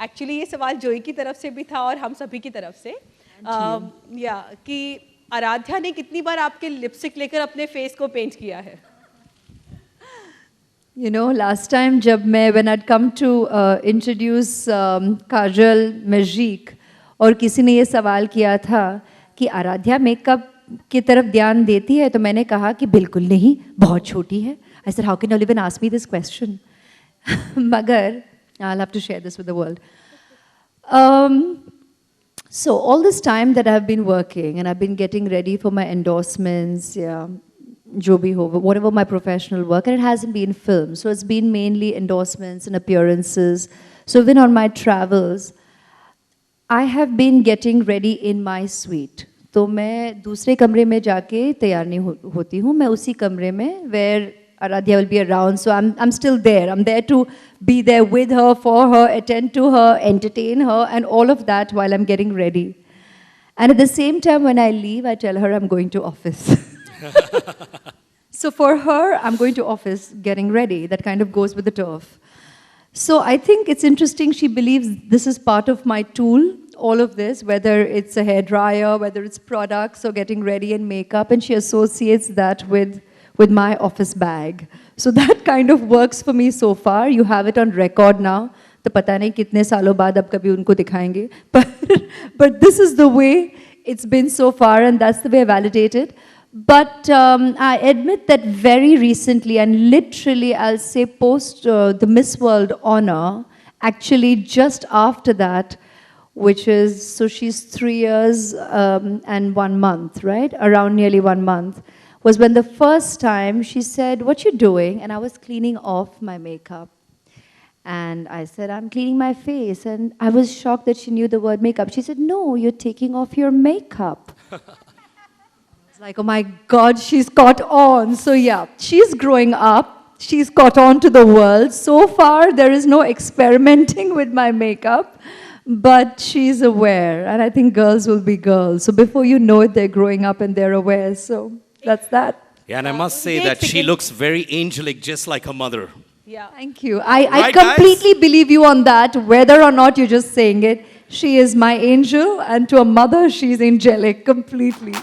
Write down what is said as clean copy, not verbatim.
Actually ये सवाल जोई की तरफ से भी था और हम सभी की तरफ से कि आराध्या ने कितनी बार आपके लिपस्टिक लेकर अपने फेस को पेंट किया है? You know, last time when I'd come to introduce Kajal Majik, और किसी ने ये सवाल किया था कि आराध्या मेकअप की तरफ ध्यान देती है, तो मैंने कहा कि बिल्कुल नहीं, बहुत छोटी है. I said, how can you even ask me this question? मगर I'll have to share this with the world. So all this time that I've been working and I've been getting ready for my endorsements, जो भी हो, whatever my professional work, and it hasn't been film, so it's been mainly endorsements and appearances. So even on my travels, I have been getting ready in my suite. तो मैं दूसरे कमरे में जाके तैयार नहीं होती हूँ, मैं उसी कमरे में where Aradhya will be around, so I'm still there. I'm there to be there with her, for her, attend to her, entertain her, and all of that while I'm getting ready. And at the same time, when I leave, I tell her I'm going to office. So for her, I'm going to office, getting ready. That kind of goes with the turf. So I think it's interesting. She believes this is part of my tool, all of this, whether it's a hairdryer, whether it's products or getting ready and makeup, and she associates that with my office bag. So that kind of works for me so far. You have it on record now. तो पता नहीं कितने सालों बाद अब कभी उनको दिखाएंगे. But this is the way it's been so far, and that's the way I validate it. But I admit that very recently, and literally I'll say post the Miss World honor, actually just after that, which is, so she's 3 years and 1 month, right? Around nearly 1 month, was when the first time she said, "What you doing?" And I was cleaning off my makeup. And I said, "I'm cleaning my face." And I was shocked that she knew the word makeup. She said, "No, you're taking off your makeup." It's like, oh my God, she's caught on. So yeah, she's growing up. She's caught on to the world. So far, there is no experimenting with my makeup. But she's aware. And I think girls will be girls. So before you know it, they're growing up and they're aware. So that's that. Yeah, and I must say that she looks very angelic, just like her mother. Yeah. Thank you. I Right, completely guys? believe you on that, whether or not you're just saying it. She is my angel, and to a mother, she's angelic completely.